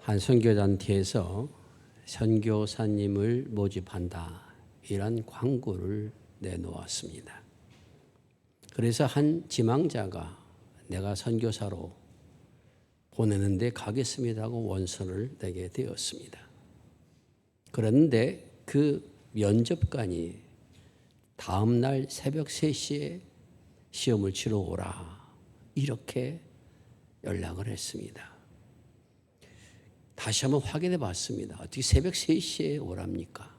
한 선교단체에서 선교사님을 모집한다 이런 광고를 내놓았습니다. 그래서 한 지망자가 내가 선교사로 보내는데 가겠습니다 하고 원서를 내게 되었습니다. 그런데 그 면접관이 다음 날 새벽 3시에 시험을 치러 오라 이렇게 연락을 했습니다. 다시 한번 확인해 봤습니다. 어떻게 새벽 3시에 오랍니까?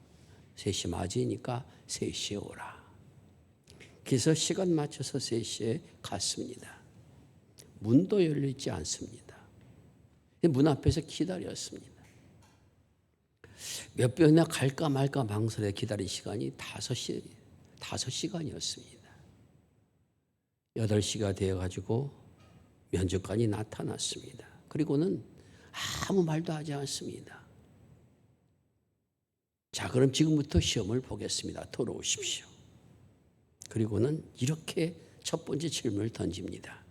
3시 맞으니까 3시에 오라. 그래서 시간 맞춰서 3시에 갔습니다. 문도 열리지 않습니다. 문 앞에서 기다렸습니다. 몇 번이나 갈까 말까 망설여 기다린 시간이 5시간이었습니다. 8시가 되어가지고 면접관이 나타났습니다. 그리고는 아무 말도 하지 않습니다. 자, 그럼 지금부터 시험을 보겠습니다. 돌아오십시오. 그리고는 이렇게 첫 번째 질문을 던집니다.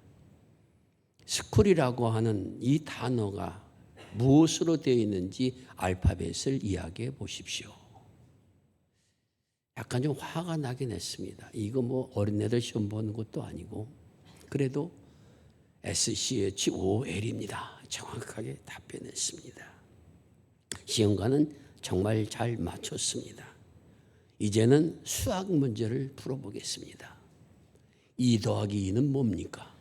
스쿨이라고 하는 이 단어가 무엇으로 되어 있는지 알파벳을 이야기해 보십시오. 약간 좀 화가 나긴 했습니다. 이거 뭐 어린애들 시험 보는 것도 아니고 그래도 SCHOL입니다. 정확하게 답변했습니다. 시험관은 정말 잘 맞췄습니다. 이제는 수학 문제를 풀어보겠습니다. 2 더하기 2는 뭡니까?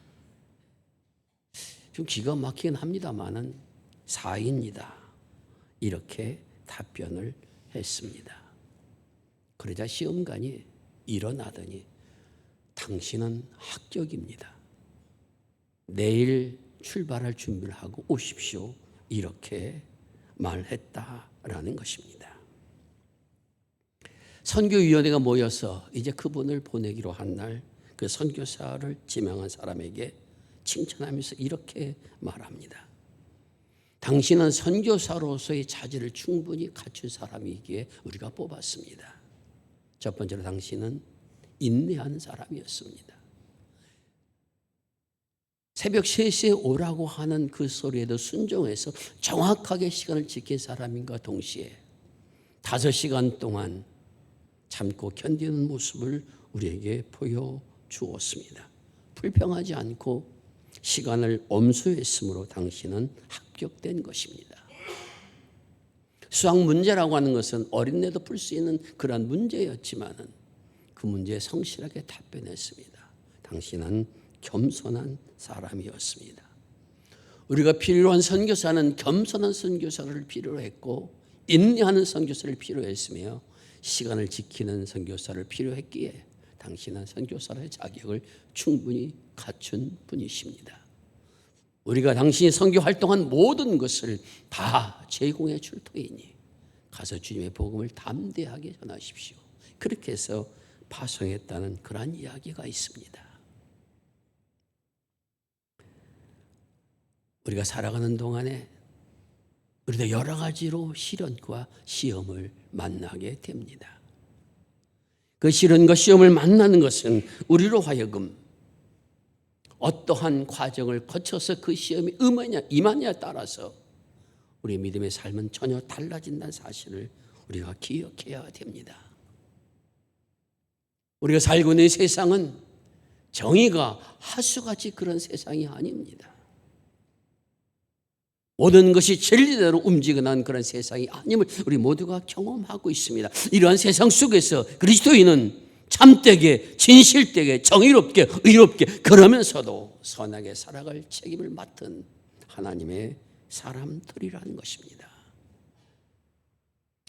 좀 기가 막히긴 합니다만은 4입니다. 이렇게 답변을 했습니다. 그러자 시험관이 일어나더니 당신은 합격입니다. 내일 출발할 준비를 하고 오십시오. 이렇게 말했다라는 것입니다. 선교위원회가 모여서 이제 그분을 보내기로 한 날 그 선교사를 지명한 사람에게 칭찬하면서 이렇게 말합니다. 당신은 선교사로서의 자질을 충분히 갖춘 사람이기에 우리가 뽑았습니다. 첫 번째로 당신은 인내하는 사람이었습니다. 새벽 3시에 오라고 하는 그 소리에도 순종해서 정확하게 시간을 지킨 사람인가 동시에 5시간 동안 참고 견디는 모습을 우리에게 보여주었습니다. 불평하지 않고 시간을 엄수했으므로 당신은 합격된 것입니다. 수학 문제라고 하는 것은 어린애도 풀 수 있는 그런 문제였지만 그 문제에 성실하게 답변했습니다. 당신은 겸손한 사람이었습니다. 우리가 필요한 선교사는 겸손한 선교사를 필요로 했고 인내하는 선교사를 필요로 했으며 시간을 지키는 선교사를 필요했기에 당신은 선교사의 자격을 충분히 갖춘 분이십니다. 우리가 당신이 선교 활동한 모든 것을 다 제공해 줄 터이니 가서 주님의 복음을 담대하게 전하십시오. 그렇게 해서 파송했다는 그러한 이야기가 있습니다. 우리가 살아가는 동안에 우리도 여러 가지로 시련과 시험을 만나게 됩니다. 그 시련과 시험을 만나는 것은 우리로 하여금 어떠한 과정을 거쳐서 그 시험이 임하냐에 따라서 우리의 믿음의 삶은 전혀 달라진다는 사실을 우리가 기억해야 됩니다. 우리가 살고 있는 세상은 정의가 하수같이 그런 세상이 아닙니다. 모든 것이 진리대로 움직여나가는 그런 세상이 아님을 우리 모두가 경험하고 있습니다. 이러한 세상 속에서 그리스도인은 참되게 진실되게 정의롭게 의롭게 그러면서도 선하게 살아갈 책임을 맡은 하나님의 사람들이라는 것입니다.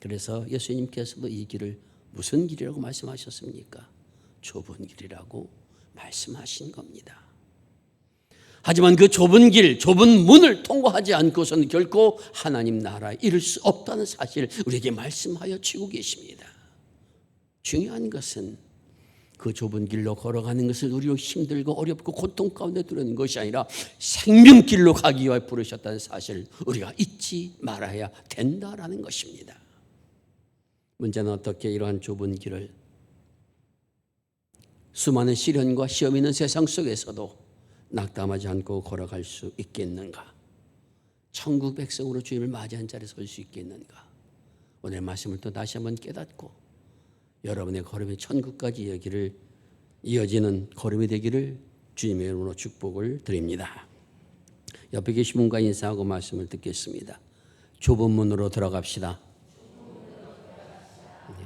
그래서 예수님께서도 이 길을 무슨 길이라고 말씀하셨습니까? 좁은 길이라고 말씀하신 겁니다. 하지만 그 좁은 길, 좁은 문을 통과하지 않고서는 결코 하나님 나라에 이를 수 없다는 사실을 우리에게 말씀하여 주고 계십니다. 중요한 것은 그 좁은 길로 걸어가는 것을 우리로 힘들고 어렵고 고통 가운데 들어있는 것이 아니라 생명길로 가기 위해 부르셨다는 사실을 우리가 잊지 말아야 된다라는 것입니다. 문제는 어떻게 이러한 좁은 길을 수많은 시련과 시험이 있는 세상 속에서도 낙담하지 않고 걸어갈 수 있겠는가? 천국 백성으로 주님을 맞이한 자리에 설 수 있겠는가? 오늘 말씀을 또 다시 한번 깨닫고 여러분의 걸음이 천국까지 이어지는 걸음이 되기를 주님의 이름으로 축복을 드립니다. 옆에 계신 분과 인사하고 말씀을 듣겠습니다. 좁은 문으로 들어갑시다. 네.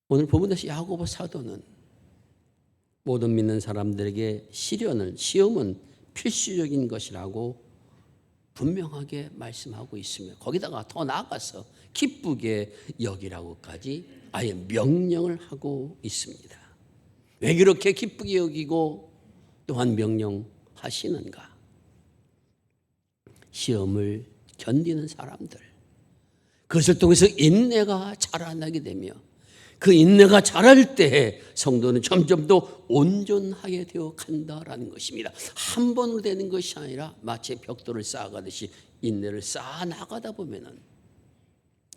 오늘 본문에서 야고보 사도는 모든 믿는 사람들에게 시험은 필수적인 것이라고 분명하게 말씀하고 있으며 거기다가 더 나아가서 기쁘게 여기라고까지 아예 명령을 하고 있습니다. 왜 그렇게 기쁘게 여기고 또한 명령하시는가? 시험을 견디는 사람들, 그것을 통해서 인내가 자라나게 되며 그 인내가 자랄 때 성도는 점점 더 온전하게 되어 간다라는 것입니다. 한 번으로 되는 것이 아니라 마치 벽돌을 쌓아가듯이 인내를 쌓아 나가다 보면은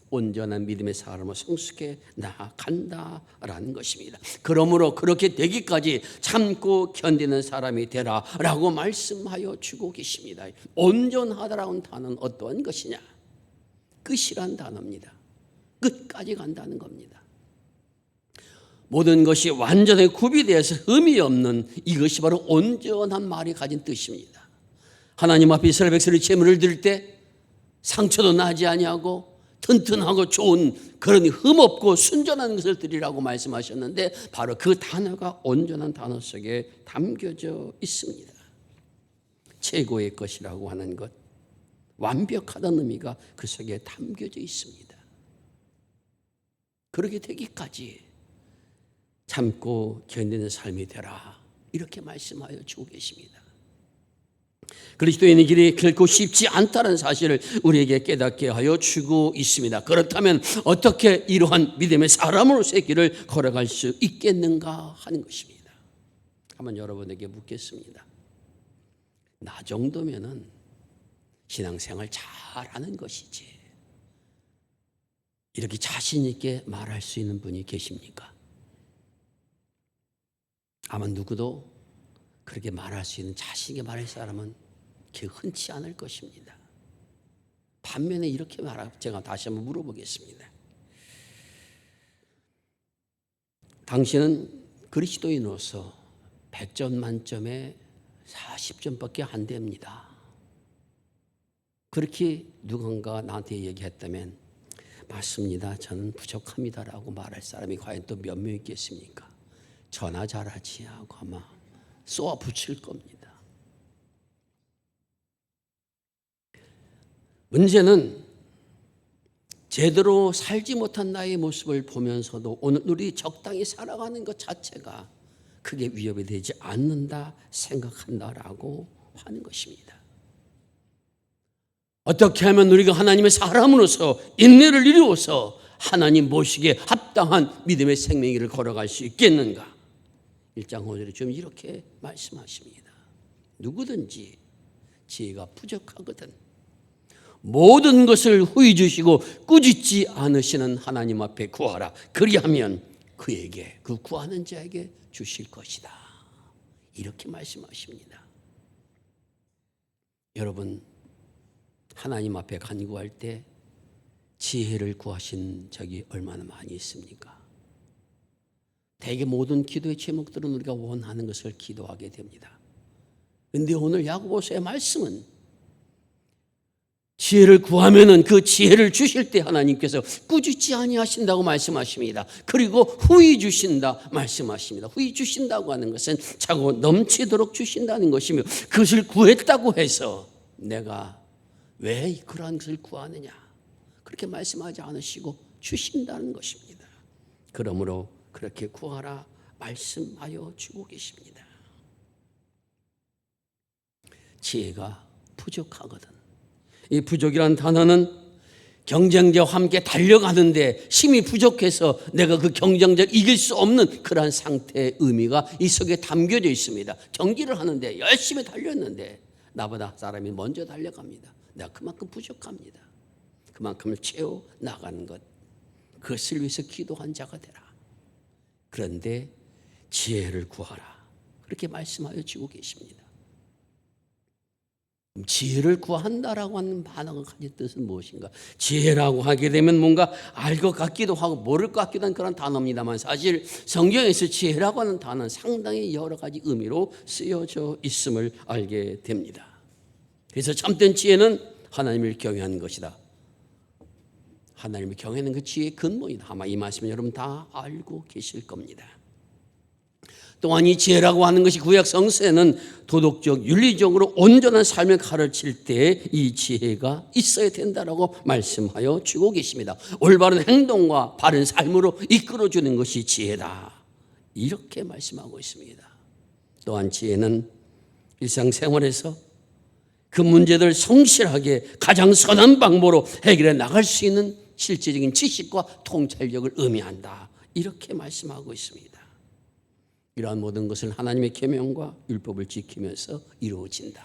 온전한 믿음의 사람으로 성숙해 나아간다라는 것입니다. 그러므로 그렇게 되기까지 참고 견디는 사람이 되라라고 말씀하여 주고 계십니다. 온전하다라는 단어는 어떠한 것이냐? 끝이란 단어입니다. 끝까지 간다는 겁니다. 모든 것이 완전히 구비되어서 흠이 없는 이것이 바로 온전한 말이 가진 뜻입니다. 하나님 앞에 이스라엘 백성이 제물을 드릴 때 상처도 나지 아니하고 튼튼하고 좋은 그런 흠없고 순전한 것을 드리라고 말씀하셨는데 바로 그 단어가 온전한 단어 속에 담겨져 있습니다. 최고의 것이라고 하는 것, 완벽하다는 의미가 그 속에 담겨져 있습니다. 그렇게 되기까지 참고 견디는 삶이 되라 이렇게 말씀하여 주고 계십니다. 그리스도인의 길이 결코 쉽지 않다는 사실을 우리에게 깨닫게 하여 주고 있습니다. 그렇다면 어떻게 이러한 믿음의 사람으로서의 길을 걸어갈 수 있겠는가 하는 것입니다. 한번 여러분에게 묻겠습니다. 나 정도면은 신앙생활 잘하는 것이지 이렇게 자신 있게 말할 수 있는 분이 계십니까? 아마 누구도 그렇게 말할 수 있는 자신 있게 말할 사람은 그렇게 흔치 않을 것입니다. 반면에 이렇게 제가 다시 한번 물어보겠습니다. 당신은 그리스도인으로서 100점 만점에 40점밖에 안 됩니다. 그렇게 누군가 나한테 얘기했다면 맞습니다. 저는 부족합니다라고 말할 사람이 과연 또 몇 명 있겠습니까? 전화 잘하지 하고 아마 쏘아 붙일 겁니다. 문제는 제대로 살지 못한 나의 모습을 보면서도 오늘 우리 적당히 살아가는 것 자체가 크게 위협이 되지 않는다 생각한다라고 하는 것입니다. 어떻게 하면 우리가 하나님의 사람으로서 인내를 이루어서 하나님 모시기에 합당한 믿음의 생명길을 걸어갈 수 있겠는가? 1장 5절에 좀 이렇게 말씀하십니다. 누구든지 지혜가 부족하거든 모든 것을 후히 주시고 꾸짖지 않으시는 하나님 앞에 구하라. 그리하면 그에게 그 구하는 자에게 주실 것이다. 이렇게 말씀하십니다. 여러분 하나님 앞에 간구할 때 지혜를 구하신 적이 얼마나 많이 있습니까? 대개 모든 기도의 제목들은 우리가 원하는 것을 기도하게 됩니다. 그런데 오늘 야고보서의 말씀은 지혜를 구하면은 그 지혜를 주실 때 하나님께서 꾸짖지 아니하신다고 말씀하십니다. 그리고 후히 주신다 말씀하십니다. 후히 주신다고 하는 것은 차고 넘치도록 주신다는 것이며 그것을 구했다고 해서 내가 왜 그러한 것을 구하느냐 그렇게 말씀하지 않으시고 주신다는 것입니다. 그러므로 그렇게 구하라 말씀하여 주고 계십니다. 지혜가 부족하거든. 이 부족이라는 단어는 경쟁자와 함께 달려가는데 힘이 부족해서 내가 그 경쟁자를 이길 수 없는 그러한 상태의 의미가 이 속에 담겨져 있습니다. 경기를 하는데 열심히 달렸는데 나보다 사람이 먼저 달려갑니다. 내가 그만큼 부족합니다. 그만큼을 채워 나가는 것, 그것을 위해서 기도한 자가 되라. 그런데 지혜를 구하라 그렇게 말씀하여 주고 계십니다. 지혜를 구한다라고 하는 단어가 가진 뜻은 무엇인가? 지혜라고 하게 되면 뭔가 알 것 같기도 하고 모를 것 같기도 한 그런 단어입니다만, 사실 성경에서 지혜라고 하는 단어는 상당히 여러 가지 의미로 쓰여져 있음을 알게 됩니다. 그래서 참된 지혜는 하나님을 경외하는 것이다. 하나님을 경외하는 그 지혜의 근본이다. 아마 이 말씀을 여러분 다 알고 계실 겁니다. 또한 이 지혜라고 하는 것이 구약 성서에는 도덕적, 윤리적으로 온전한 삶을 가르칠 때 이 지혜가 있어야 된다라고 말씀하여 주고 계십니다. 올바른 행동과 바른 삶으로 이끌어주는 것이 지혜다, 이렇게 말씀하고 있습니다. 또한 지혜는 일상생활에서 그 문제들 성실하게 가장 선한 방법으로 해결해 나갈 수 있는 실제적인 지식과 통찰력을 의미한다, 이렇게 말씀하고 있습니다. 이러한 모든 것은 하나님의 계명과 율법을 지키면서 이루어진다.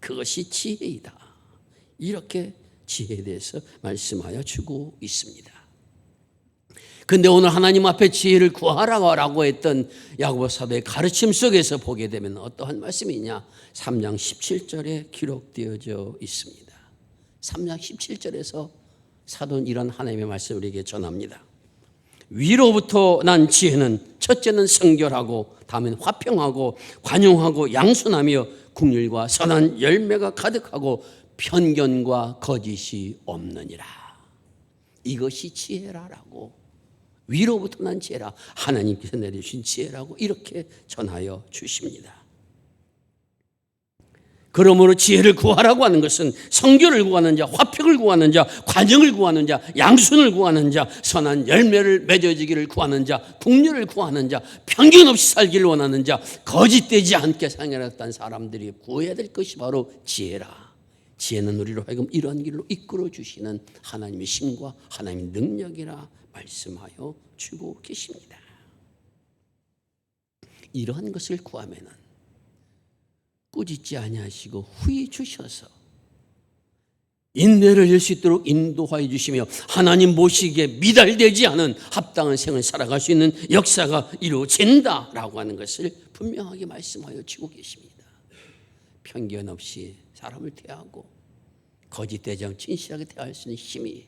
그것이 지혜이다. 이렇게 지혜에 대해서 말씀하여 주고 있습니다. 그런데 오늘 하나님 앞에 지혜를 구하라고 했던 야고보 사도의 가르침 속에서 보게 되면 어떠한 말씀이냐? 3장 17절에 기록되어져 있습니다. 3장 17절에서 사도는 이런 하나님의 말씀을 우리에게 전합니다. 위로부터 난 지혜는 첫째는 성결하고 다음은 화평하고 관용하고 양순하며 긍휼과 선한 열매가 가득하고 편견과 거짓이 없느니라. 이것이 지혜라라고, 위로부터 난 지혜라, 하나님께서 내려주신 지혜라고 이렇게 전하여 주십니다. 그러므로 지혜를 구하라고 하는 것은 성결을 구하는 자, 화평을 구하는 자, 관용을 구하는 자, 양순을 구하는 자, 선한 열매를 맺어지기를 구하는 자, 긍휼을 구하는 자, 편견 없이 살기를 원하는 자, 거짓되지 않게 살아갔던 사람들이 구해야 될 것이 바로 지혜라. 지혜는 우리로 하여금 이러한 길로 이끌어 주시는 하나님의 힘과 하나님의 능력이라 말씀하여 주고 계십니다. 이러한 것을 구하면은 꾸짖지 아니하시고 후히 주셔서 인내를 열 수 있도록 인도하여 주시며 하나님 보시기에 미달되지 않은 합당한 생을 살아갈 수 있는 역사가 이루어진다라고 하는 것을 분명하게 말씀하여 주고 계십니다. 편견 없이 사람을 대하고 거짓되지 않고 진실하게 대할 수 있는 힘이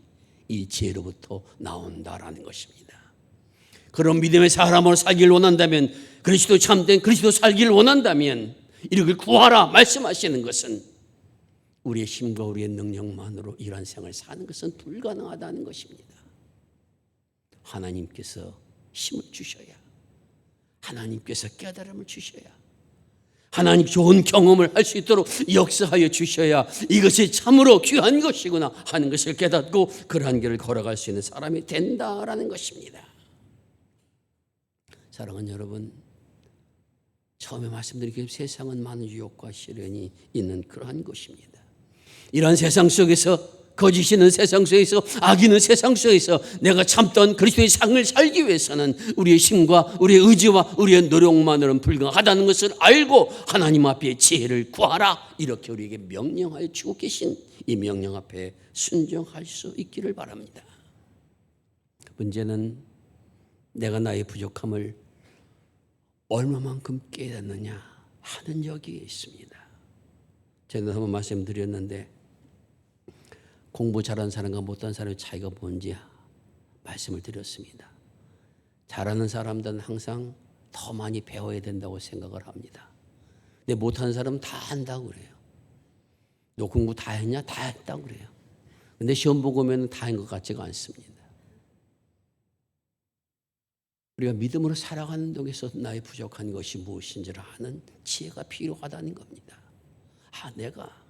이 지혜로부터 나온다라는 것입니다. 그런 믿음의 사람으로 살기를 원한다면, 그리스도 참된 그리스도 살기를 원한다면 이렇게 구하라 말씀하시는 것은 우리의 힘과 우리의 능력만으로 이러한 생을 사는 것은 불가능하다는 것입니다. 하나님께서 힘을 주셔야, 하나님께서 깨달음을 주셔야, 하나님 좋은 경험을 할 수 있도록 역사하여 주셔야 이것이 참으로 귀한 것이구나 하는 것을 깨닫고 그러한 길을 걸어갈 수 있는 사람이 된다라는 것입니다. 사랑하는 여러분, 처음에 말씀드린 세상은 많은 유혹과 시련이 있는 그러한 것입니다. 이러한 세상 속에서, 거짓이 있는 세상 속에서, 악이 있는 세상 속에서 내가 참던 그리스도의 삶을 살기 위해서는 우리의 힘과 우리의 의지와 우리의 노력만으로는 불가하다는 것을 알고 하나님 앞에 지혜를 구하라, 이렇게 우리에게 명령하여 주고 계신 이 명령 앞에 순종할 수 있기를 바랍니다. 문제는 내가 나의 부족함을 얼마만큼 깨닫느냐 하는 여기에 있습니다. 제가 한번 말씀드렸는데, 공부 잘하는 사람과 못하는 사람의 차이가 뭔지 말씀을 드렸습니다. 잘하는 사람들은 항상 더 많이 배워야 된다고 생각을 합니다. 근데 못하는 사람은 다 한다고 그래요. 너 공부 다 했냐? 다 했다고 그래요. 근데 시험 보고 오면 다 한 것 같지가 않습니다. 우리가 믿음으로 살아가는 동에서 나의 부족한 것이 무엇인지를 아는 지혜가 필요하다는 겁니다. 내가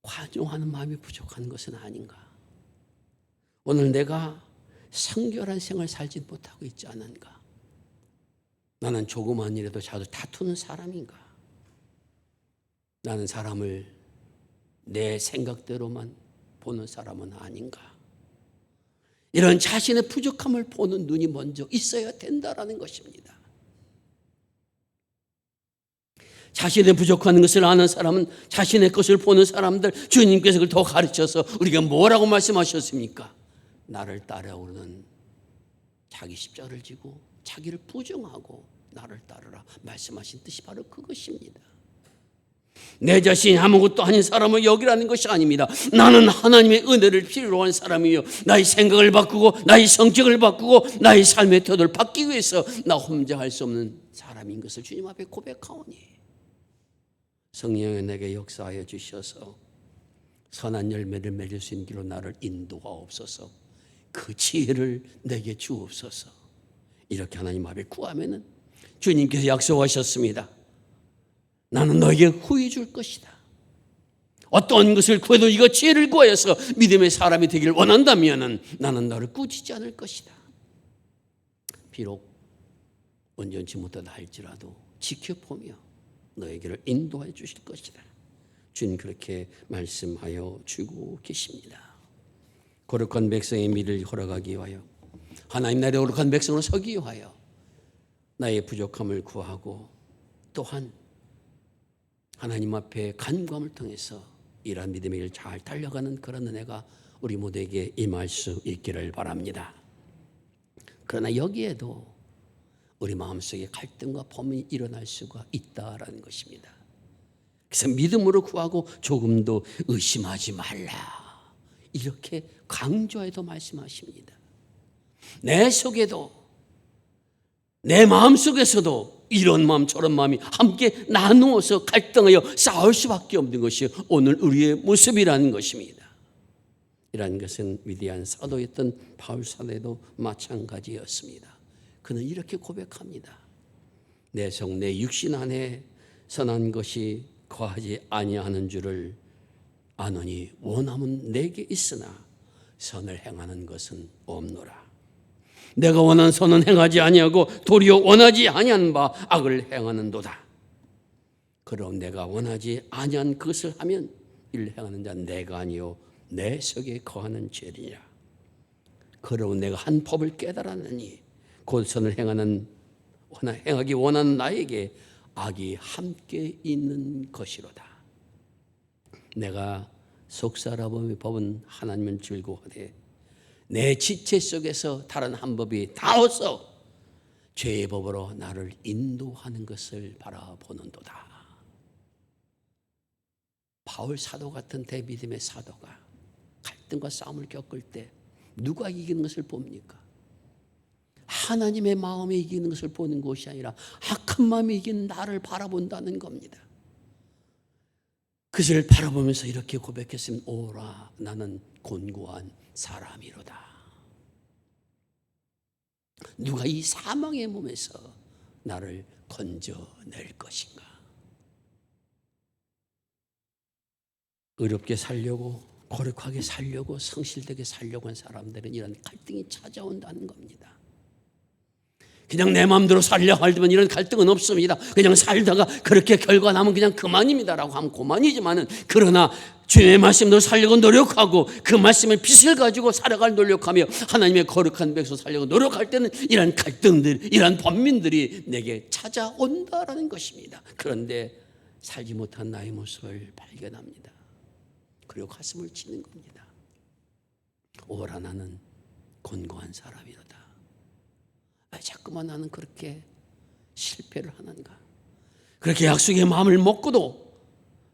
관용하는 마음이 부족한 것은 아닌가? 오늘 내가 성결한 생을 살지 못하고 있지 않은가? 나는 조그만 일에도 자주 다투는 사람인가? 나는 사람을 내 생각대로만 보는 사람은 아닌가? 이런 자신의 부족함을 보는 눈이 먼저 있어야 된다라는 것입니다. 자신의 부족한 것을 아는 사람은 자신의 것을 보는 사람들, 주님께서 그걸 더 가르쳐서 우리가 뭐라고 말씀하셨습니까? 나를 따라오는 자기 십자가를 지고 자기를 부정하고 나를 따르라 말씀하신 뜻이 바로 그것입니다. 내 자신이 아무것도 아닌 사람을 여기라는 것이 아닙니다. 나는 하나님의 은혜를 필요로 한 사람이요, 나의 생각을 바꾸고 나의 성격을 바꾸고 나의 삶의 태도를 바뀌기 위해서 나 혼자 할 수 없는 사람인 것을 주님 앞에 고백하오니 성령이 내게 역사하여 주셔서 선한 열매를 맺을 수 있는 길로 나를 인도하옵소서. 그 지혜를 내게 주옵소서. 이렇게 하나님 앞에 구하면은 주님께서 약속하셨습니다. 나는 너에게 후히 줄 것이다. 어떤 것을 구해도 이거 지혜를 구하여서 믿음의 사람이 되기를 원한다면 나는 너를 꾸짖지 않을 것이다. 비록 온전치 못하다 할지라도 지켜보며 너에게를 인도해 주실 것이다. 주님 그렇게 말씀하여 주고 계십니다. 거룩한 백성의 미를 걸어가기 위하여, 하나님 나라의 거룩한 백성으로 서기 위하여 나의 부족함을 구하고 또한 하나님 앞에 간구함을 통해서 이러한 믿음의 길 잘 달려가는 그런 은혜가 우리 모두에게 임할 수 있기를 바랍니다. 그러나 여기에도 우리 마음속에 갈등과 범인이 일어날 수가 있다라는 것입니다. 그래서 믿음으로 구하고 조금도 의심하지 말라, 이렇게 강조해도 말씀하십니다. 내 속에도, 내 마음속에서도 이런 마음 저런 마음이 함께 나누어서 갈등하여 싸울 수밖에 없는 것이 오늘 우리의 모습이라는 것입니다. 이러한 것은 위대한 사도였던 바울 사도도 마찬가지였습니다. 그는 이렇게 고백합니다. 내 성 내 육신 안에 선한 것이 거하지 아니하는 줄을 아노니 원함은 내게 있으나 선을 행하는 것은 없노라. 내가 원하는 선은 행하지 아니하고 도리어 원하지 아니한 바 악을 행하는도다. 그럼 내가 원하지 아니한 그것을 하면 이를 행하는 자 내가 아니요 내 속에 거하는 죄리라. 그러면 내가 한 법을 깨달았느니 곧 선을 행하기 원하는 나에게 악이 함께 있는 것이로다. 내가 속사람의 법은 하나님을 즐거워하되 내 지체 속에서 다른 한 법이 닿아서 죄의 법으로 나를 인도하는 것을 바라보는도다. 바울 사도 같은 대믿음의 사도가 갈등과 싸움을 겪을 때 누가 이기는 것을 봅니까? 하나님의 마음이 이기는 것을 보는 것이 아니라 악한 마음이 이기는 나를 바라본다는 겁니다. 그것을 바라보면서 이렇게 고백했습니다. 오라 나는 곤고한 사람이로다. 누가 이 사망의 몸에서 나를 건져낼 것인가? 의롭게 살려고, 거룩하게 살려고, 성실되게 살려고 한 사람들은 이런 갈등이 찾아온다는 겁니다. 그냥 내 마음대로 살려 하면 이런 갈등은 없습니다. 그냥 살다가 그렇게 결과 나면 그냥 그만입니다라고 하면 그만이지만은, 그러나 주님의 말씀대로 살려고 노력하고 그 말씀의 빛을 가지고 살아갈 노력하며 하나님의 거룩한 백성 살려고 노력할 때는 이런 갈등들, 이런 범민들이 내게 찾아온다라는 것입니다. 그런데 살지 못한 나의 모습을 발견합니다. 그리고 가슴을 치는 겁니다. 오라 나는 곤고한 사람이로다. 왜 자꾸만 나는 그렇게 실패를 하는가? 그렇게 약속의 마음을 먹고도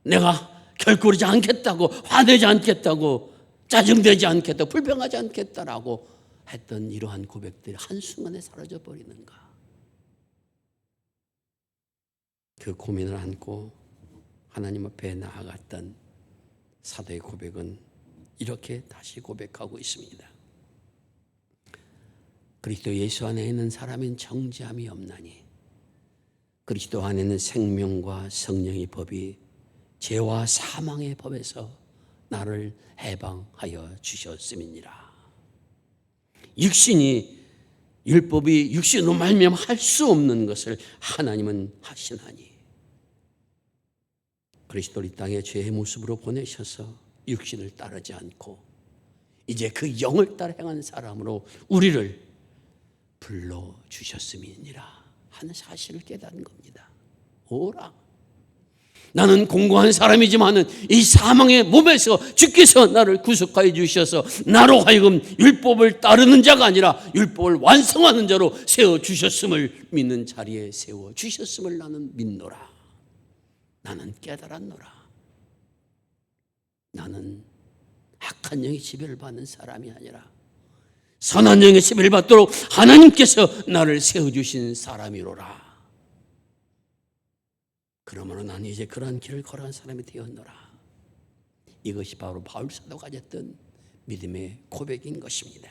내가 결코 그러지 않겠다고, 화내지 않겠다고, 짜증되지 않겠다고, 불평하지 않겠다라고 했던 이러한 고백들이 한순간에 사라져 버리는가? 그 고민을 안고 하나님 앞에 나아갔던 사도의 고백은 이렇게 다시 고백하고 있습니다. 그리스도 예수 안에 있는 사람은 정죄함이 없나니 그리스도 안에 있는 생명과 성령의 법이 죄와 사망의 법에서 나를 해방하여 주셨음이니라. 율법이 육신으로 말미암아 할 수 없는 것을 하나님은 하시나니 그리스도를 이 땅에 죄의 모습으로 보내셔서 육신을 따르지 않고 이제 그 영을 따라 행하는 사람으로 우리를 불러주셨음이니라 하는 사실을 깨닫는 겁니다. 오라 나는 공고한 사람이지만 이 사망의 몸에서 주께서 나를 구속하여 주셔서 나로 하여금 율법을 따르는 자가 아니라 율법을 완성하는 자로 세워주셨음을 믿는 자리에 세워주셨음을 나는 믿노라. 나는 깨달았노라. 나는 악한 영의 지배를 받는 사람이 아니라 선한 영의 지배를 받도록 하나님께서 나를 세워주신 사람이로라. 그러므로 나는 이제 그러한 길을 걸어간 사람이 되었노라. 이것이 바로 바울 사도가 가졌던 믿음의 고백인 것입니다.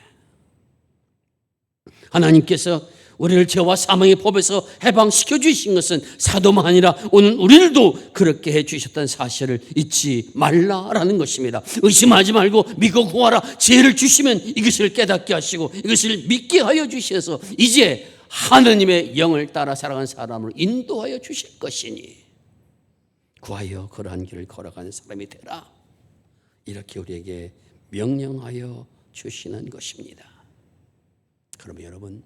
하나님께서 우리를 죄와 사망의 법에서 해방시켜 주신 것은 사도만 아니라 오늘 우리들도 그렇게 해주셨다는 사실을 잊지 말라라는 것입니다. 의심하지 말고 믿고 구하라. 지혜를 주시면 이것을 깨닫게 하시고 이것을 믿게 하여 주셔서 이제 하나님의 영을 따라 살아가는 사람으로 인도하여 주실 것이니 구하여 그러한 길을 걸어가는 사람이 되라. 이렇게 우리에게 명령하여 주시는 것입니다. 그러면 여러분,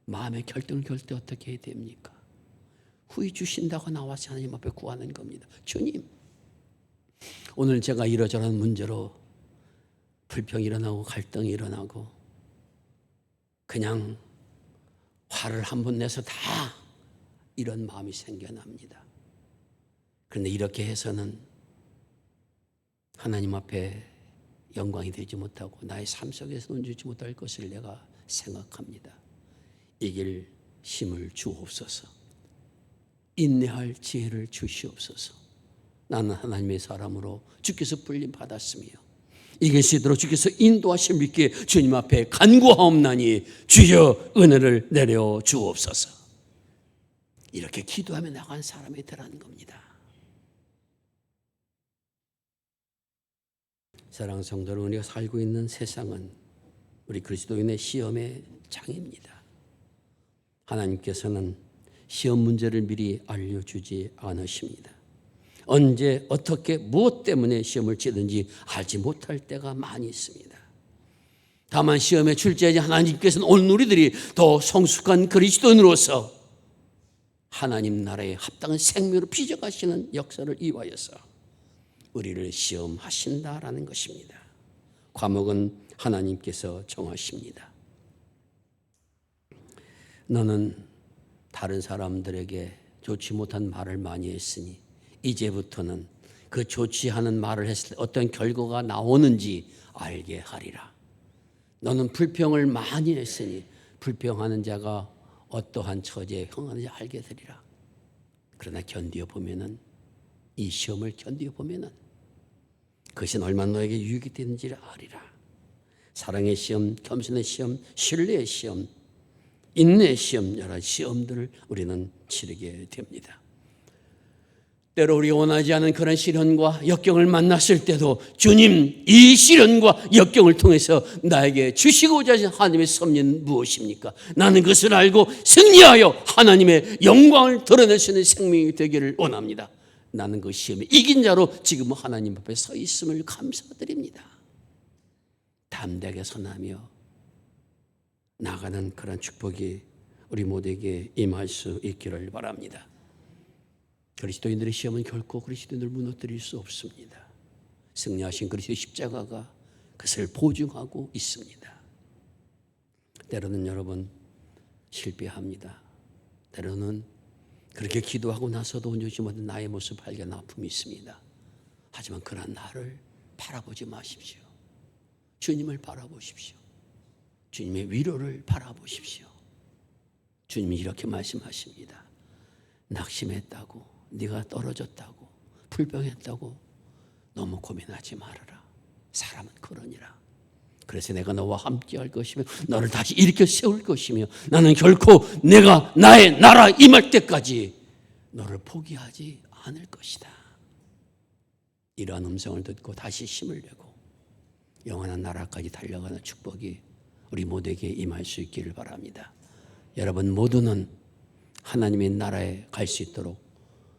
마음의 결정을 결 때 어떻게 해야 됩니까? 후회 주신다고 나와서 하나님 앞에 구하는 겁니다. 주님, 오늘 제가 이러저러한 문제로 불평이 일어나고 갈등이 일어나고 그냥 화를 한 번 내서 다 이런 마음이 생겨납니다. 그런데 이렇게 해서는 하나님 앞에 영광이 되지 못하고 나의 삶 속에서 온주지 못할 것을 내가 생각합니다. 이길 힘을 주옵소서. 인내할 지혜를 주시옵소서. 나는 하나님의 사람으로 주께서 불림 받았으며 이길 수 있도록 주께서 인도하심을 믿기에 주님 앞에 간구하옵나니 주여 은혜를 내려 주옵소서. 이렇게 기도하며 나간 사람이 되라는 겁니다. 사랑하는 성도 여러분, 우리가 살고 있는 세상은 우리 그리스도인의 시험의 장입니다. 하나님께서는 시험 문제를 미리 알려주지 않으십니다. 언제 어떻게 무엇 때문에 시험을 치든지 알지 못할 때가 많이 있습니다. 다만 시험에 출제하지 하나님께서는 오늘 우리들이 더 성숙한 그리스도인으로서 하나님 나라에 합당한 생명으로 빚어가시는 역사를 이루어서 우리를 시험하신다라는 것입니다. 과목은 하나님께서 정하십니다. 너는 다른 사람들에게 좋지 못한 말을 많이 했으니 이제부터는 그 좋지 않은 말을 했을 때 어떤 결과가 나오는지 알게 하리라. 너는 불평을 많이 했으니 불평하는 자가 어떠한 처지에 형하는지 알게 되리라. 그러나 견디어 보면은 이 시험을 견디어 보면은 그것이 얼마나 너에게 유익이 되는지를 아리라. 사랑의 시험, 겸손의 시험, 신뢰의 시험, 인내의 시험, 여러 시험들을 우리는 치르게 됩니다. 때로 우리가 원하지 않은 그런 시련과 역경을 만났을 때도 주님, 이 시련과 역경을 통해서 나에게 주시고자 하신 하나님의 섭리는 무엇입니까? 나는 그것을 알고 승리하여 하나님의 영광을 드러낼 수 있는 생명이 되기를 원합니다. 나는 그 시험에 이긴 자로 지금 하나님 앞에 서 있음을 감사드립니다. 담대하게 선하며 나가는 그런 축복이 우리 모두에게 임할 수 있기를 바랍니다. 그리스도인들의 시험은 결코 그리스도인들을 무너뜨릴 수 없습니다. 승리하신 그리스도의 십자가가 그것을 보증하고 있습니다. 때로는 여러분 실패합니다. 때로는 그렇게 기도하고 나서도 온전히 못한 나의 모습 발견 아픔이 있습니다. 하지만 그런 나를 바라보지 마십시오. 주님을 바라보십시오. 주님의 위로를 바라보십시오. 주님이 이렇게 말씀하십니다. 낙심했다고, 네가 떨어졌다고, 불평했다고 너무 고민하지 말아라. 사람은 그러니라. 그래서 내가 너와 함께 할 것이며 너를 다시 일으켜 세울 것이며 나는 결코 내가 나의 나라 임할 때까지 너를 포기하지 않을 것이다. 이러한 음성을 듣고 다시 힘을 내고 영원한 나라까지 달려가는 축복이 우리 모두에게 임할 수 있기를 바랍니다. 여러분 모두는 하나님의 나라에 갈 수 있도록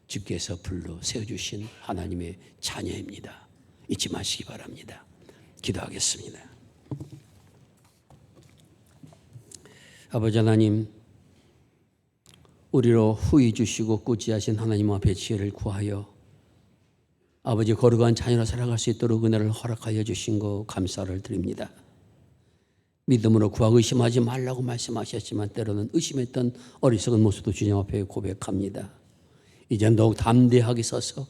주께서 불러 세워주신 하나님의 자녀입니다. 잊지 마시기 바랍니다. 기도하겠습니다. 아버지 하나님, 우리로 후히 주시고 꾸지하신 하나님 앞에 지혜를 구하여 아버지 거룩한 자녀로 살아갈 수 있도록 은혜를 허락하여 주신 거 감사를 드립니다. 믿음으로 구하고 의심하지 말라고 말씀하셨지만 때로는 의심했던 어리석은 모습도 주님 앞에 고백합니다. 이제 더욱 담대하게 서서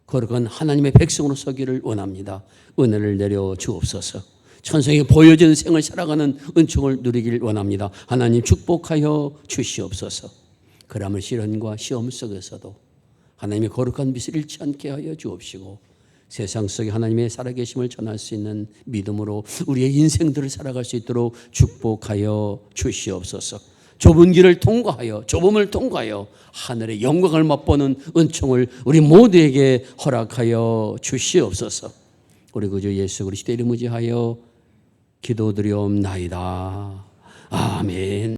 거룩한 하나님의 백성으로 서기를 원합니다. 은혜를 내려 주옵소서. 천성에 보여진 생을 살아가는 은총을 누리길 원합니다. 하나님 축복하여 주시옵소서. 그러면 시련과 시험 속에서도 하나님의 거룩한 빛을 잃지 않게 하여 주옵시고 세상 속에 하나님의 살아계심을 전할 수 있는 믿음으로 우리의 인생들을 살아갈 수 있도록 축복하여 주시옵소서. 좁은 길을 통과하여 좁음을 통과하여 하늘의 영광을 맛보는 은총을 우리 모두에게 허락하여 주시옵소서. 우리 구주 예수 그리스도 이름 의지하여 기도드리옵나이다. 아멘.